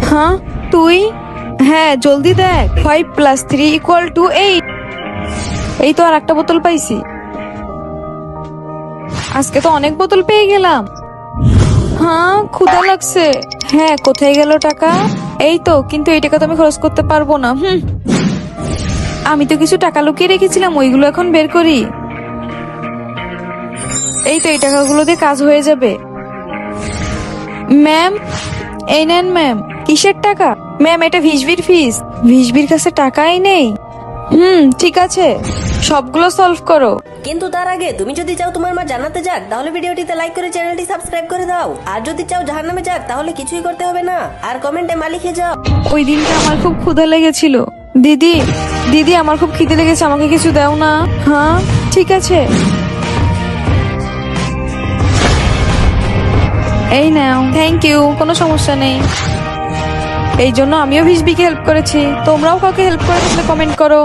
হ্যাঁ তুই? হ্যাঁ জলদি দেখ। 5+3 = 8। এই তো আর একটা বোতল পাইছি। আজকে তো অনেক বোতল পেয়ে গেলাম। হ্যাঁ ক্ষুধা লাগছে। হ্যাঁ কোথায় গেল টাকা? এই তো, কিন্তু এই টাকা তো আমি খরচ করতে পারবো না। আমি তো কিছু টাকা লুকিয়ে রেখেছিলাম, ওইগুলো এখন বের করি। এই তো, এই টাকাগুলো দিয়ে কাজ হয়ে যাবে। ম্যাম, এই নেন ম্যাম। কিসের টাকা? ম্যাম এটা ভিশবির ফিস। ভিশবির কাছে টাকাই নেই। ঠিক আছে, সবগুলো সলভ করো। কিন্তু তার আগে তুমি যদি চাও তোমার মা জান্নাতে যাক, তাহলে ভিডিওটিতে লাইক করে চ্যানেলটি সাবস্ক্রাইব করে দাও। আর যদি চাও জাহান্নামে যাক, তাহলে কিছুই করতে হবে না, আর কমেন্টে মা লিখে যাও। ওই দিনটা আমার খুব ক্ষুধা লেগেছিল। দিদি, দিদি আমার খুব খিদে লেগেছে, আমাকে কিছু দাও না। হ্যাঁ ঠিক আছে, এই নাও। থ্যাংক ইউ, কোনো সমস্যা নেই। এই জন্য আমিও ভিশবিকে হেল্প করেছি। তোমরাও কাউকে হেল্প করে থাকলে কমেন্ট করো।